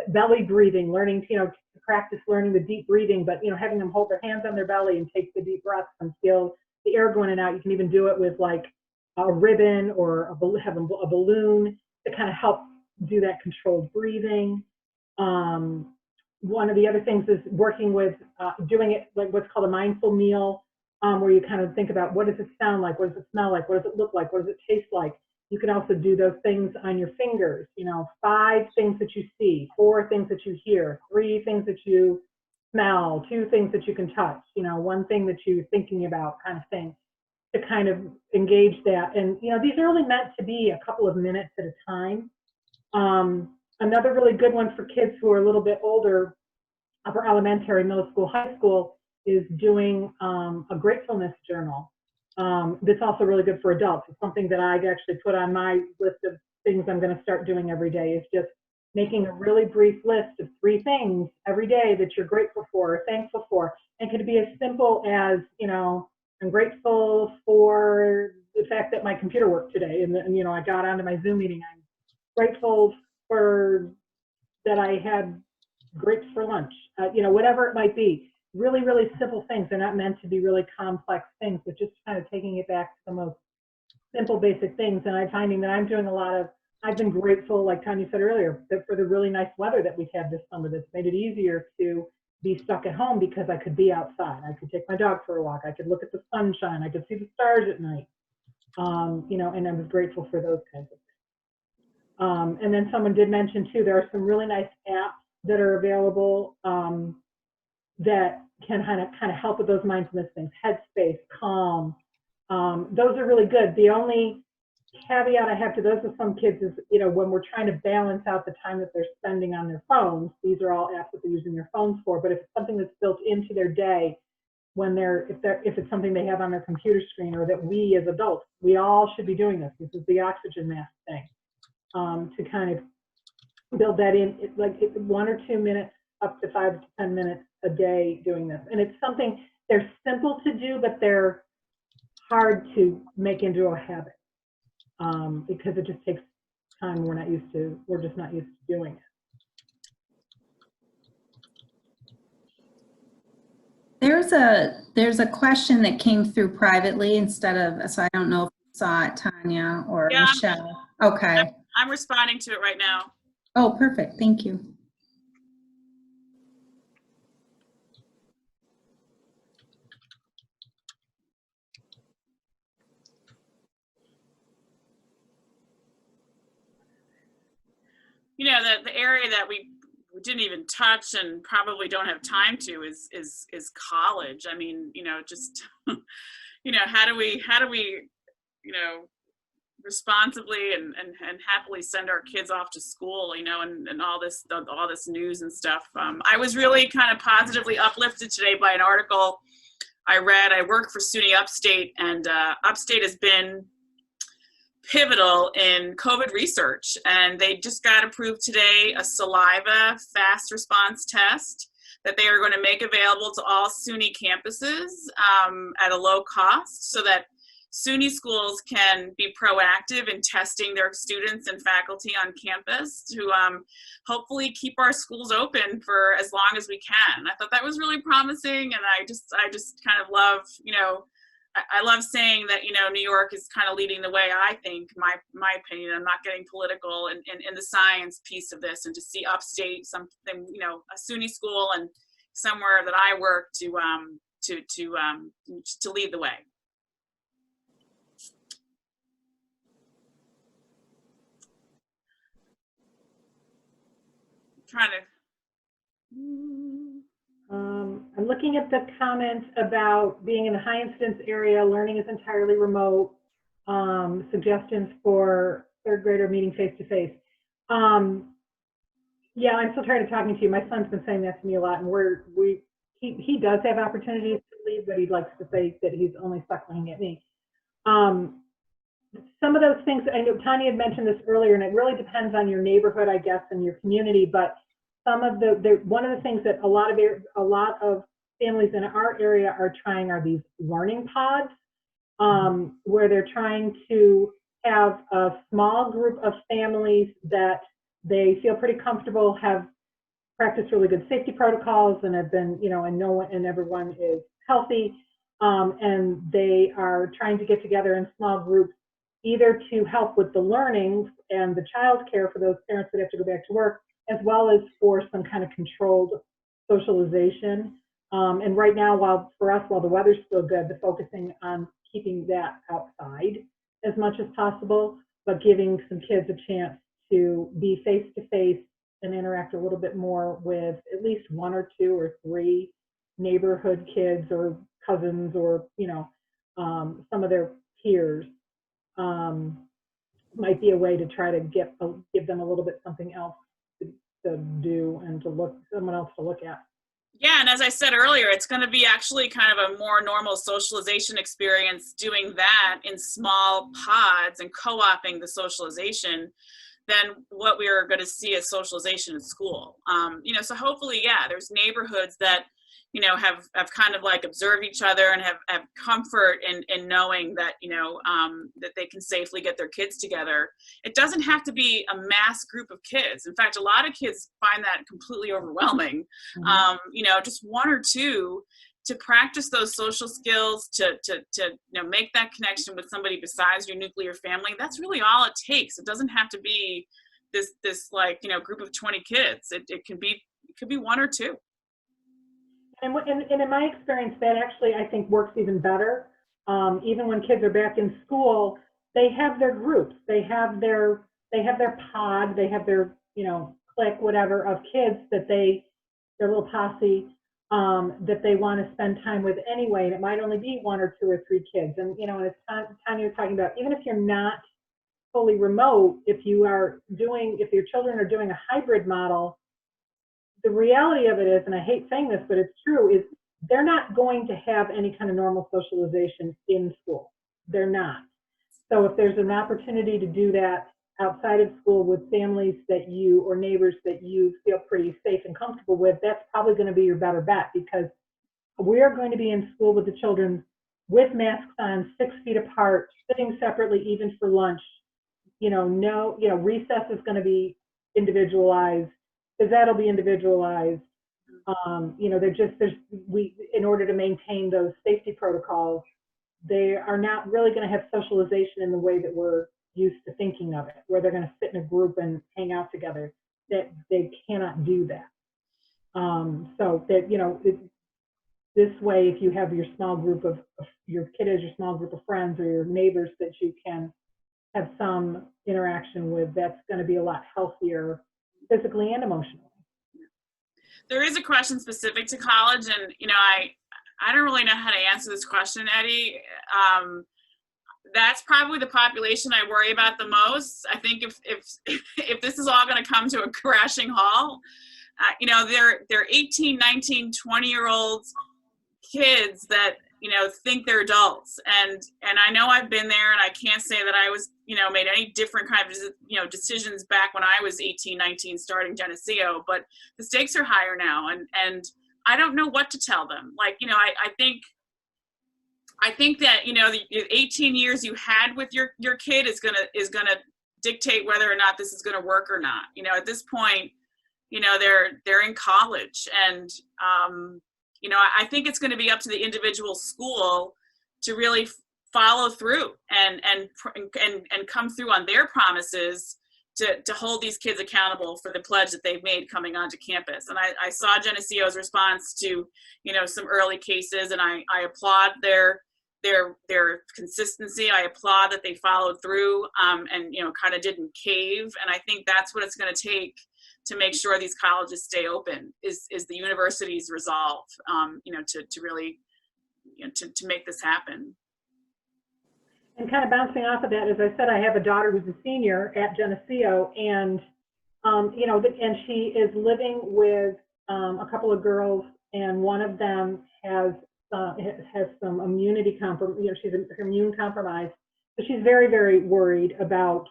belly breathing, learning, to practice learning the deep breathing, but, having them hold their hands on their belly and take the deep breaths and feel the air going in and out. You can even do it with like a ribbon or have a balloon to kind of help do that controlled breathing. One of the other things is working with doing it like what's called a mindful meal, where you kind of think about what does it sound like, what does it smell like, what does it look like, what does it taste like. You can also do those things on your fingers, 5 things that you see, 4 things that you hear, 3 things that you smell, 2 things that you can touch, 1 thing that you're thinking about, kind of thing, to kind of engage that. And, these are only meant to be a couple of minutes at a time. Another really good one for kids who are a little bit older, upper elementary, middle school, high school, is doing a gratefulness journal. That's also really good for adults. It's something that I've actually put on my list of things I'm going to start doing every day, is just making a really brief list of 3 things every day that you're grateful for or thankful for. And it could be as simple as, I'm grateful for the fact that my computer worked today and I got onto my Zoom meeting. I'm grateful for that I had grapes for lunch, whatever it might be. Really, really simple things. They're not meant to be really complex things, but just kind of taking it back to the most simple, basic things. And I'm finding that I'm doing I've been grateful, like Tanya said earlier, for the really nice weather that we've had this summer. That's made it easier to be stuck at home because I could be outside. I could take my dog for a walk. I could look at the sunshine. I could see the stars at night. you know, and I was grateful for those kinds of things. And then someone did mention too, there are some really nice apps that are available that can kind of help with those mindfulness things. Headspace, Calm, those are really good. The only caveat I have to those with some kids is, you know, when we're trying to balance out the time that they're spending on their phones, these are all apps that they're using their phones for, but if it's something that's built into their day, when if it's something they have on their computer screen, or that we as adults, we all should be doing this. This is the oxygen mask thing, to kind of build that in, like 1 or 2 minutes, up to 5 to 10 minutes a day doing this. And it's something, they're simple to do, but they're hard to make into a habit, because it just takes time. We're just not used to doing it. There's a question that came through privately instead of, so I don't know if you saw it, Tanya or Michelle. Okay. I'm responding to it right now. Oh, perfect. Thank you. You know, the area that we didn't even touch and probably don't have time to is college. I mean, you know, just you know, how do we you know, responsibly and happily send our kids off to school, you know, and all this news and stuff. I was really kind of positively uplifted today by an article I read. I work for SUNY Upstate, and Upstate has been pivotal in COVID research, and they just got approved today a saliva fast response test that they are going to make available to all SUNY campuses at a low cost, so that SUNY schools can be proactive in testing their students and faculty on campus to hopefully keep our schools open for as long as we can. I thought that was really promising, and I just kind of love, you know, I love saying that, you know, New York is kind of leading the way, I think, my opinion. I'm not getting political in the science piece of this, and to see Upstate, something, you know, a SUNY school and somewhere that I work to lead the way. Trying to. I'm looking at the comments about being in a high incidence area, learning is entirely remote, suggestions for third grader meeting face to face. Yeah, I'm so tired of talking to you. My son's been saying that to me a lot, and he does have opportunities to leave, but he likes to say that he's only stuck looking at me. Some of those things, I know Tanya had mentioned this earlier, and it really depends on your neighborhood, I guess, and your community, but some of one of the things that a lot of families in our area are trying are these learning pods, where they're trying to have a small group of families that they feel pretty comfortable, have practiced really good safety protocols, and have been, you know, and everyone is healthy, and they are trying to get together in small groups, either to help with the learning and the child care for those parents that have to go back to work, as well as for some kind of controlled socialization. And right now, while the weather's still good, they're focusing on keeping that outside as much as possible, but giving some kids a chance to be face to face and interact a little bit more with at least 1 or 2 or 3 neighborhood kids or cousins, or, you know, some of their peers. Might be a way to try to give them a little bit something else to do, and someone else to look at. Yeah, and as I said earlier, it's going to be actually kind of a more normal socialization experience doing that in small pods and co-oping the socialization than what we are going to see as socialization in school. You know, so hopefully, yeah, there's neighborhoods that, you know, have kind of like observed each other and have comfort in knowing that, you know, that they can safely get their kids together. It doesn't have to be a mass group of kids. In fact, a lot of kids find that completely overwhelming. Mm-hmm. You know, just 1 or 2 to practice those social skills, to you know, make that connection with somebody besides your nuclear family. That's really all it takes. It doesn't have to be this like, you know, group of 20 kids. It could be 1 or 2. And in my experience, that actually, I think, works even better, even when kids are back in school, they have their groups, they have their pod, they have their, clique, whatever, of kids that their little posse, that they want to spend time with anyway. And it might only be 1 or 2 or 3 kids. And, and as Tanya was talking about, even if you're not fully remote, if your children are doing a hybrid model, the reality of it is, and I hate saying this, but it's true, is they're not going to have any kind of normal socialization in school. They're not. So if there's an opportunity to do that outside of school with families that or neighbors that you feel pretty safe and comfortable with, that's probably going to be your better bet, because we are going to be in school with the children with masks on, 6 feet apart, sitting separately even for lunch. Recess is going to be individualized, that'll be individualized. In order to maintain those safety protocols, they are not really going to have socialization in the way that we're used to thinking of it, where they're going to sit in a group and hang out together. That they cannot do that. So that, this way, if you have your small group of your kid as your small group of friends or your neighbors that you can have some interaction with, that's going to be a lot healthier physically and emotionally. There is a question specific to college, and I don't really know how to answer this question, Eddie. That's probably the population I worry about the most. I think if this is all going to come to a crashing halt, they're 18, 19, 20-year-old kids that think they're adults, and I know I've been there, and I can't say that I was made any different kind of decisions back when I was 18, 19 starting Geneseo, but the stakes are higher now, and I don't know what to tell them. I think that the 18 years you had with your kid is gonna dictate whether or not this is gonna work or not. At this point, they're in college, and I think it's going to be up to the individual school to really follow through and come through on their promises to hold these kids accountable for the pledge that they've made coming onto campus. And I saw Geneseo's response to some early cases, and I applaud their consistency. I applaud that they followed through and kind of didn't cave. And I think that's what it's going to take to make sure these colleges stay open is the university's resolve, to really, to make this happen. And kind of bouncing off of that, as I said, I have a daughter who's a senior at Geneseo, and and she is living with a couple of girls, and one of them has some immunity she's immune compromised, so she's very, very worried about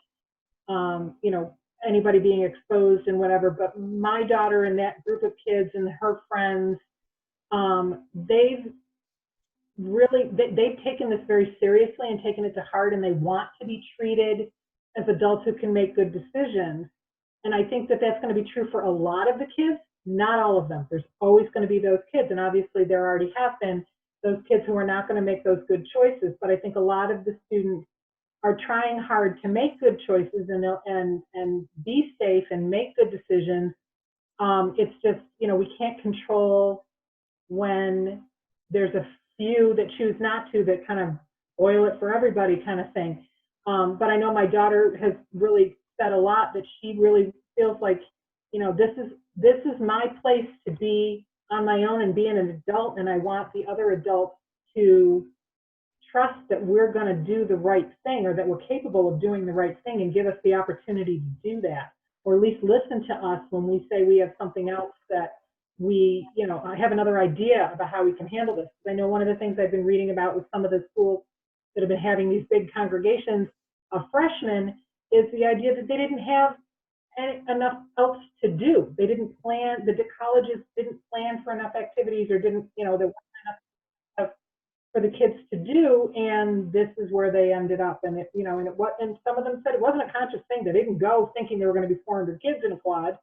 anybody being exposed and whatever. But my daughter and that group of kids and her friends, they've taken this very seriously and taken it to heart, and they want to be treated as adults who can make good decisions. And I think that that's going to be true for a lot of the kids, not all of them. There's always going to be those kids, and obviously there already have been those kids who are not going to make those good choices. But I think a lot of the students are trying hard to make good choices and be safe and make good decisions. It's just, we can't control when there's a few that choose not to, that kind of oil it for everybody kind of thing. But I know my daughter has really said a lot that she really feels like, this is my place to be on my own and being an adult, and I want the other adults to trust that we're going to do the right thing, or that we're capable of doing the right thing, and give us the opportunity to do that, or at least listen to us when we say we have something else that we, I have another idea about how we can handle this. I know one of the things I've been reading about with some of the schools that have been having these big congregations of freshmen is the idea that they didn't have enough else to do. They didn't plan, the colleges didn't plan for enough activities, or didn't, there wasn't enough for the kids to do, and this is where they ended up. And and some of them said it wasn't a conscious thing. They didn't go thinking there were going to be 400 kids in a quad.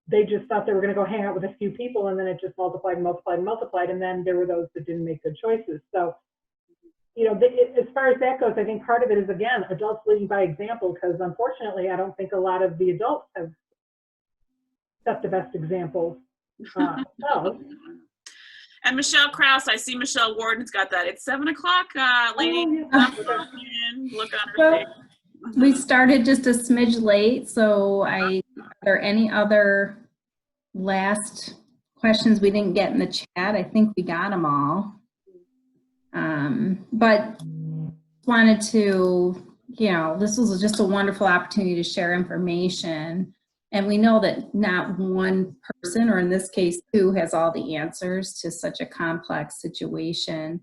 They just thought they were going to go hang out with a few people, and then it just multiplied and multiplied and multiplied, and then there were those that didn't make good choices. So, as far as that goes, I think part of it is, again, adults leading by example, because unfortunately, I don't think a lot of the adults have set the best examples. And Michele Krause, I see Michelle Warden's got that. It's 7 o'clock, lady. Oh, Look on her Well, face. we started just a smidge late, so are there any other last questions we didn't get in the chat? I think we got them all. But wanted to, this was just a wonderful opportunity to share information. And we know that not one person, or in this case, two, has all the answers to such a complex situation.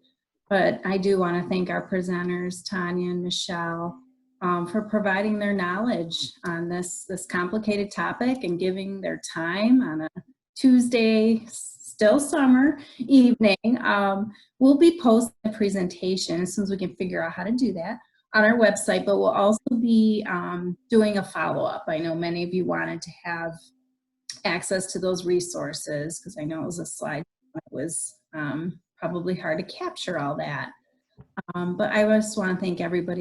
But I do want to thank our presenters, Tanya and Michele, for providing their knowledge on this complicated topic and giving their time on a Tuesday, still summer evening. We'll be posting a presentation as soon as we can figure out how to do that on our website, but we'll also be doing a follow-up. I know many of you wanted to have access to those resources because I know it was a slide that was probably hard to capture all that. But I just want to thank everybody